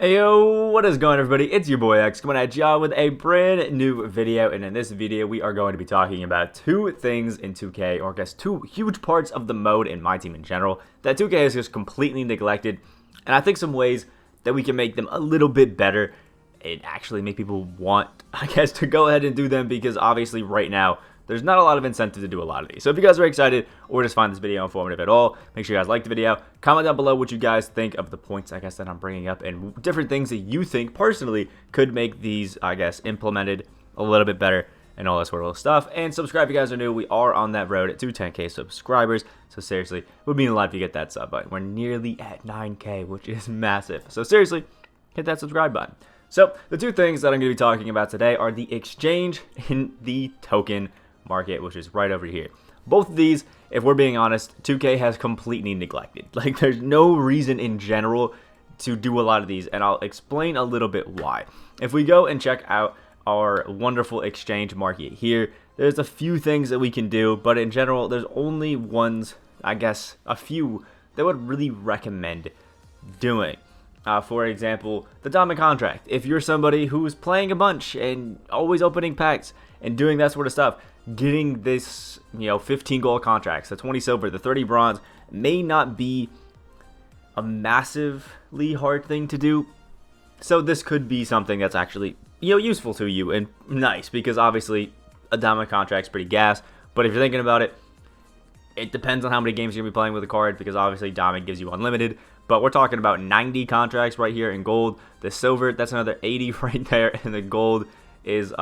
Hey yo, what is going on, everybody? It's your boy X coming at y'all with a brand new video, and in this video we are going to be talking about two things in 2K, or I guess two huge parts of the mode in MyTeam in general that 2K has just completely neglected, and I think some ways that we can make them a little bit better and actually make people want, I guess, to go ahead and do them, because obviously right now there's not a lot of incentive to do a lot of these. So if you guys are excited or just find this video informative at all, make sure you guys like the video. Comment down below what you guys think of the points, I guess, that I'm bringing up and different things that you think personally could make these, I guess, implemented a little bit better and all that sort of stuff. And subscribe if you guys are new. We are on that road to 10K subscribers. So seriously, it would mean a lot if you get that sub button. We're nearly at 9K, which is massive. So seriously, hit that subscribe button. So the two things that I'm going to be talking about today are the exchange and the token market, which is right over here. Both of these, if we're being honest, 2K has completely neglected. Like, there's no reason in general to do a lot of these, and I'll explain a little bit why. If we go and check out our wonderful exchange market here, there's a few things that we can do, but in general, there's only ones, I guess, a few that would really recommend doing. For example, the diamond contract. If you're somebody who's playing a bunch and always opening packs and doing that sort of stuff, getting this, 15 gold contracts, the 20 silver, the 30 bronze may not be a massively hard thing to do. So this could be something that's actually, useful to you and nice, because obviously a diamond contract's pretty gas. But if you're thinking about it, it depends on how many games you're going to be playing with the card, because obviously diamond gives you unlimited. But we're talking about 90 contracts right here in gold. The silver, that's another 80 right there. And the gold is,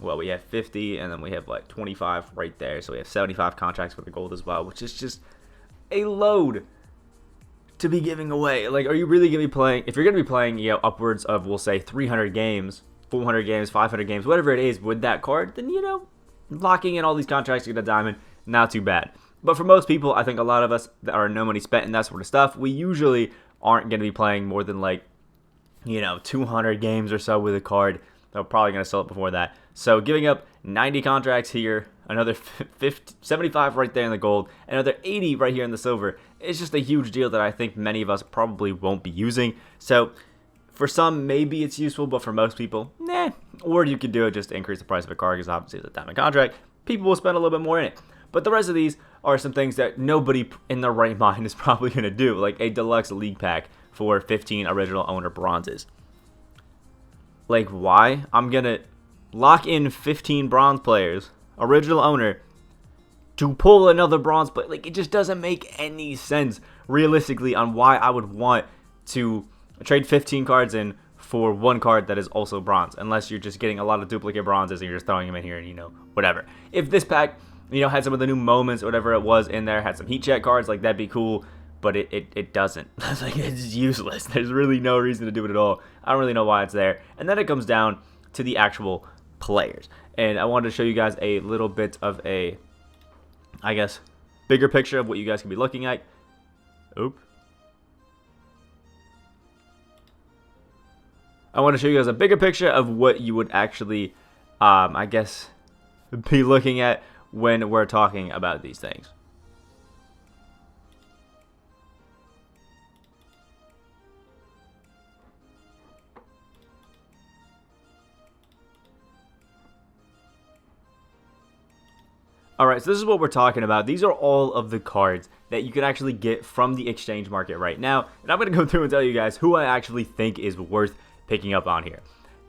well, we have 50, and then we have like 25 right there. So we have 75 contracts for the gold as well, which is just a load to be giving away. Like, are you really going to be playing, if you're going to be playing, upwards of, we'll say 300 games, 400 games, 500 games, whatever it is with that card, then, locking in all these contracts to get a diamond, not too bad. But for most people, I think a lot of us that are no money spent and that sort of stuff, we usually aren't going to be playing more than like, 200 games or so with a card. They're probably going to sell it before that. So giving up 90 contracts here, another 75 right there in the gold, another 80 right here in the silver. It's just a huge deal that I think many of us probably won't be using. So for some, maybe it's useful, but for most people, nah. Or you could do it just to increase the price of a card, because obviously it's a diamond contract. People will spend a little bit more in it. But the rest of these are some things that nobody in their right mind is probably going to do, like a deluxe league pack for 15 original owner bronzes. Like, why? I'm going to lock in 15 bronze players, original owner, to pull another bronze player. Like, it just doesn't make any sense realistically on why I would want to trade 15 cards in for one card that is also bronze, unless you're just getting a lot of duplicate bronzes and you're just throwing them in here and, whatever. If this pack, had some of the new moments or whatever it was in there, had some heat check cards, like, that'd be cool. But it doesn't. Like, it's useless. There's really no reason to do it at all. I don't really know why it's there. And then it comes down to the actual players. And I wanted to show you guys a little bit of a, I guess, bigger picture of what you guys can be looking at. Oop. I want to show you guys a bigger picture of what you would actually, I guess, be looking at when we're talking about these things. Alright, so this is what we're talking about. These are all of the cards that you can actually get from the exchange market right now. And I'm going to go through and tell you guys who I actually think is worth picking up on here.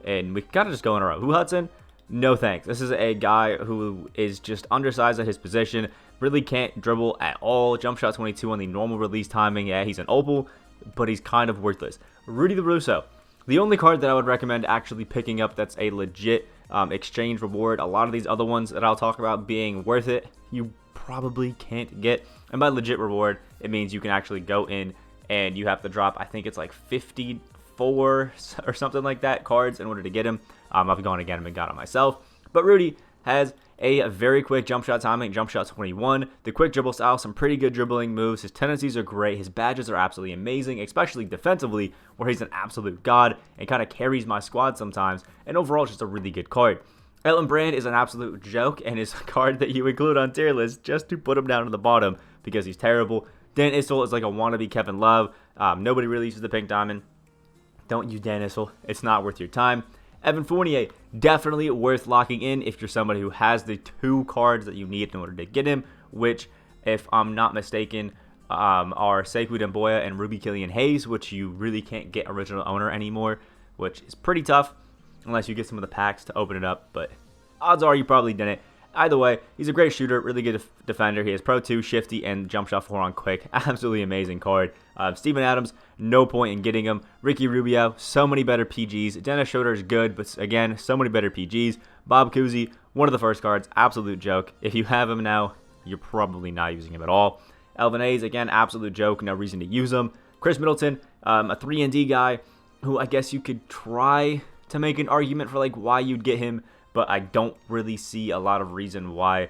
And we kind of just go in a row. Who, Hudson? No thanks. This is a guy who is just undersized at his position. Really can't dribble at all. Jump shot 22 on the normal release timing. Yeah, he's an opal, but he's kind of worthless. Rudy the Russo. The only card that I would recommend actually picking up that's a legit exchange reward. A lot of these other ones that I'll talk about being worth it, you probably can't get. And by legit reward, it means you can actually go in and you have to drop, I think it's like 54 or something like that cards in order to get him. I've gone again and got it myself. But Rudy has a very quick jump shot timing, jump shot 21, the quick dribble style, some pretty good dribbling moves. His tendencies are great. His badges are absolutely amazing, especially defensively, where he's an absolute god and kind of carries my squad sometimes. And overall, just a really good card. Ellen Brand is an absolute joke and is a card that you include on tier list just to put him down to the bottom because he's terrible. Dan Issel is like a wannabe Kevin Love. Nobody really uses the pink diamond. don't use Dan Issel. It's not worth your time. Evan Fournier, definitely worth locking in if you're somebody who has the 2 cards that you need in order to get him, which, if I'm not mistaken, are Sekou Demboya and Ruby Killian Hayes, which you really can't get original owner anymore, which is pretty tough unless you get some of the packs to open it up, but odds are you probably didn't. Either way, he's a great shooter, really good defender. He has Pro 2, Shifty, and Jump Shot 4 on Quick. Absolutely amazing card. Steven Adams, no point in getting him. Ricky Rubio, so many better PGs. Dennis Schroeder is good, but again, so many better PGs. Bob Cousy, one of the first cards, absolute joke. If you have him now, you're probably not using him at all. Elvin Hayes, again, absolute joke, no reason to use him. Chris Middleton, a 3-and-D guy, who I guess you could try to make an argument for like why you'd get him, but I don't really see a lot of reason why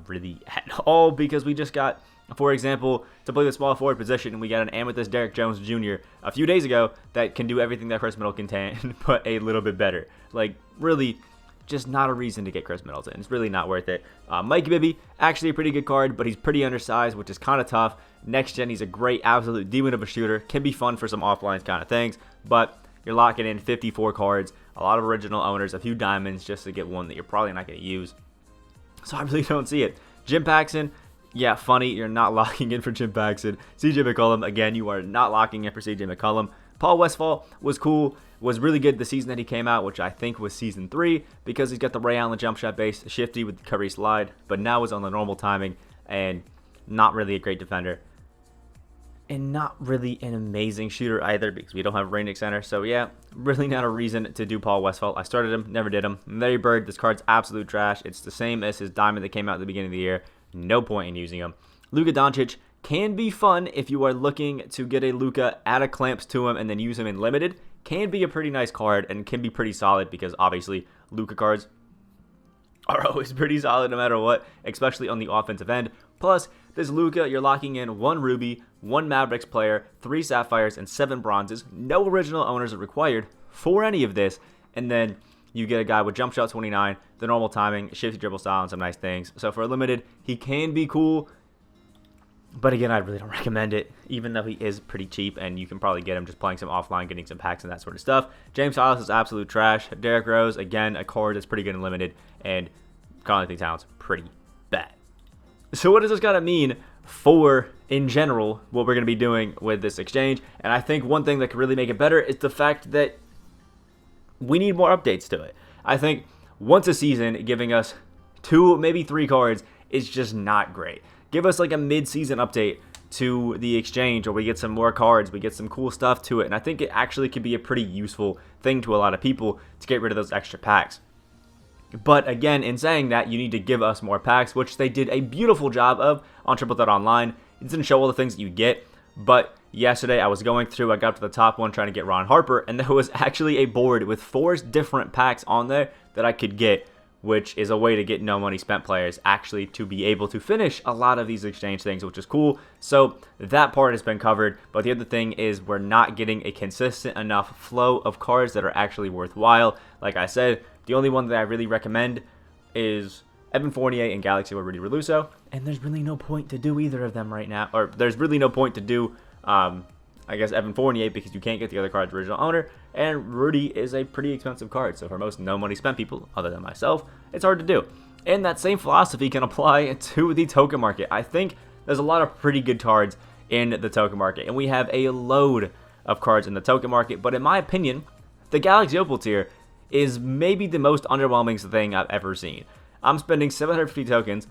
really at all, because we just got, for example, to play the small forward position, and we got an Amethyst Derrick Jones Jr. a few days ago that can do everything that Chris Middleton can, but a little bit better. Like, really, just not a reason to get Chris Middleton. It's really not worth it. Mike Bibby, actually a pretty good card, but he's pretty undersized, which is kind of tough. Next gen, he's a great absolute demon of a shooter. Can be fun for some offline kind of things, but you're locking in 54 cards, a lot of original owners, a few diamonds just to get one that you're probably not going to use. So I really don't see it. Jim Paxson, yeah, funny, you're not locking in for Jim Paxson. CJ McCollum, again, you are not locking in for CJ McCollum. Paul Westphal was cool, was really good the season that he came out, which I think was season 3, because he's got the Ray Allen jump shot base, Shifty with the Curry slide, but now is on the normal timing, and not really a great defender. And not really an amazing shooter either, because we don't have a Rainick Center. So yeah, really not a reason to do Paul Westphal. I started him, never did him. Larry Bird, this card's absolute trash. It's the same as his diamond that came out at the beginning of the year. No point in using him. Luka Doncic can be fun if you are looking to get a Luka, add a clamps to him, and then use him in limited. Can be a pretty nice card and can be pretty solid, because obviously Luka cards are always pretty solid no matter what, especially on the offensive end. Plus, this Luka, you're locking in 1 Ruby, 1 Mavericks player, 3 Sapphires, and 7 Bronzes. No original owners are required for any of this. And then you get a guy with Jump Shot 29, the normal timing, shifty dribble style, and some nice things. So for a limited, he can be cool. But again, I really don't recommend it, even though he is pretty cheap, and you can probably get him just playing some offline, getting some packs and that sort of stuff. James Hollis is absolute trash. Derrick Rose, again, a card that's pretty good and limited, and Karl-Anthony Towns, pretty bad. So what does this gotta mean for, in general, what we're going to be doing with this exchange? And I think one thing that could really make it better is the fact that we need more updates to it. I think once a season, giving us 2, maybe 3 cards is just not great. Give us like a mid-season update to the exchange, or we get some more cards, we get some cool stuff to it, and I think it actually could be a pretty useful thing to a lot of people to get rid of those extra packs. But again, in saying that, you need to give us more packs, which they did a beautiful job of on Triple Threat Online. It didn't show all the things that you get, but yesterday I was going through, I got up to the top one trying to get Ron Harper, and there was actually a board with 4 different packs on there that I could get, which is a way to get no money spent players actually to be able to finish a lot of these exchange things, which is cool. So that part has been covered, but the other thing is we're not getting a consistent enough flow of cards that are actually worthwhile. Like I said, the only one that I really recommend is Evan Fournier and Galaxy with Rudy Reluso, and there's really no point to do either of them right now, or there's really no point to do I guess Evan Fournier, because you can't get the other card's original owner, and Rudy is a pretty expensive card, so for most no money spent people, other than myself, it's hard to do. And that same philosophy can apply to the token market. I think there's a lot of pretty good cards in the token market, and we have a load of cards in the token market, but in my opinion, the Galaxy Opal tier is maybe the most underwhelming thing I've ever seen. I'm spending 750 tokens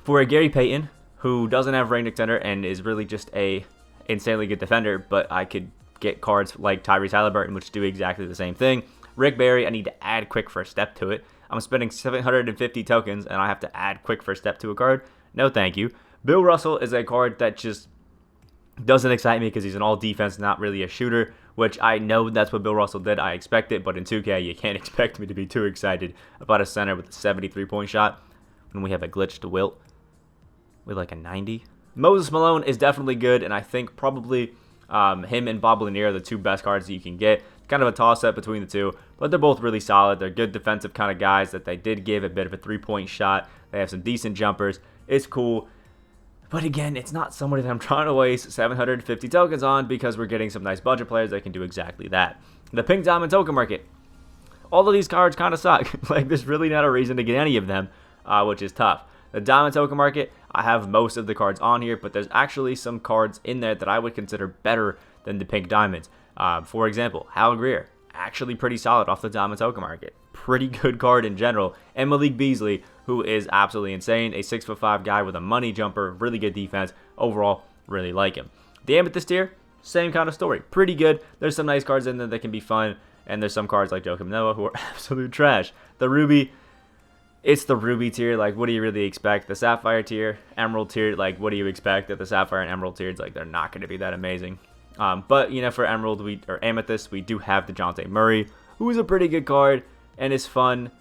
for a Gary Payton, who doesn't have range extender and is really just a insanely good defender, but I could get cards like Tyrese Halliburton, which do exactly the same thing. Rick Barry, I need to add quick first step to it. I'm spending 750 tokens, and I have to add quick first step to a card. No thank you. Bill Russell is a card that just doesn't excite me because he's an all defense, not really a shooter, which I know that's what Bill Russell did. I expect it, but in 2K, you can't expect me to be too excited about a center with a 73-point shot when we have a glitch to Wilt with like a 90. Moses Malone is definitely good, and I think probably him and Bob Lanier are the 2 best cards that you can get. Kind of a toss-up between the 2, but they're both really solid. They're good defensive kind of guys that they did give a bit of a 3-point shot. They have some decent jumpers. It's cool. But again, it's not somebody that I'm trying to waste 750 tokens on because we're getting some nice budget players that can do exactly that. The Pink Diamond token market. All of these cards kind of suck. Like, there's really not a reason to get any of them, which is tough. The Diamond token market, I have most of the cards on here, but there's actually some cards in there that I would consider better than the Pink Diamonds. For example, Hal Greer, actually pretty solid off the Diamond token market. Pretty good card in general. And Malik Beasley, who is absolutely insane. A 6'5" guy with a money jumper, really good defense. Overall, really like him. The Amethyst tier, same kind of story. Pretty good. There's some nice cards in there that can be fun. And there's some cards like Joakim Noah who are absolute trash. The Ruby, it's the Ruby tier. Like, what do you really expect? The Sapphire tier, Emerald tier, like, what do you expect? That the Sapphire and Emerald tiers, like, they're not going to be that amazing. But, you know, for Emerald or Amethyst, we do have DeJounte Murray, who is a pretty good card and is fun.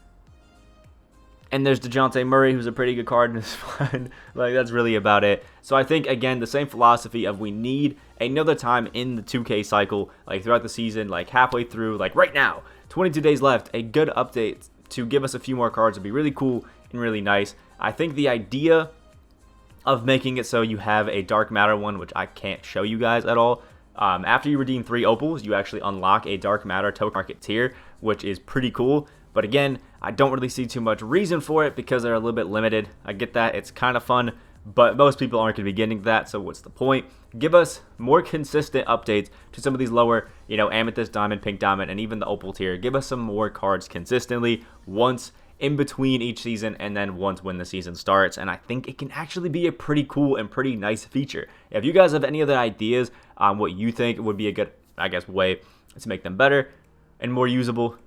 And there's DeJounte Murray, who's a pretty good card and is fun. Like, that's really about it. So I think, again, the same philosophy of we need another time in the 2K cycle, like throughout the season, like halfway through, like right now, 22 days left, a good update to give us a few more cards would be really cool and really nice. I think the idea of making it so you have a Dark Matter one, which I can't show you guys at all, after you redeem 3 opals, you actually unlock a Dark Matter token market tier, which is pretty cool. But again, I don't really see too much reason for it because they're a little bit limited. I get that. It's kind of fun, but most people aren't going to be getting that, so what's the point? Give us more consistent updates to some of these lower, you know, Amethyst, Diamond, Pink Diamond, and even the Opal tier. Give us some more cards consistently once in between each season and then once when the season starts, and I think it can actually be a pretty cool and pretty nice feature. If you guys have any other ideas on what you think would be a good, I guess, way to make them better and more usable,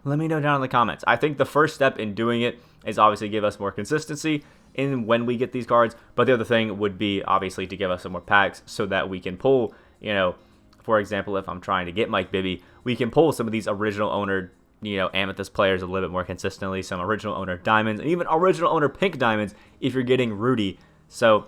let me know down in the comments. I think the first step in doing it is obviously give us more consistency in when we get these cards, but the other thing would be obviously to give us some more packs so that we can pull, you know, for example, if I'm trying to get Mike Bibby, we can pull some of these original owner, you know, Amethyst players a little bit more consistently, some original owner Diamonds, and even original owner Pink Diamonds if you're getting Rudy. So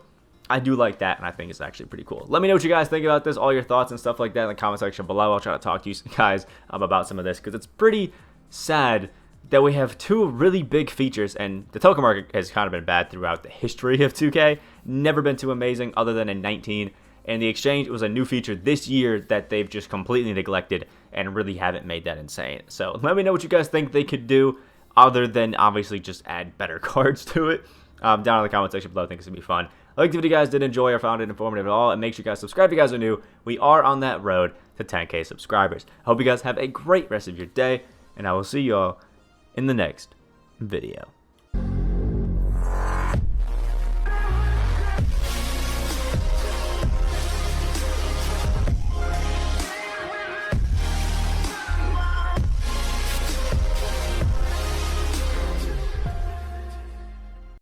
I do like that, and I think it's actually pretty cool. Let me know what you guys think about this, all your thoughts and stuff like that in the comment section below. I'll try to talk to you guys about some of this because it's pretty sad that we have 2 really big features, and the token market has kind of been bad throughout the history of 2K. Never been too amazing other than in 19. And the exchange was a new feature this year that they've just completely neglected and really haven't made that insane. So let me know what you guys think they could do other than obviously just add better cards to it. Down in the comment section below. I think it's going to be fun. I like the video you guys did enjoy or found it informative at all. And make sure you guys subscribe if you guys are new. We are on that road to 10K subscribers. I hope you guys have a great rest of your day. And I will see you all in the next video.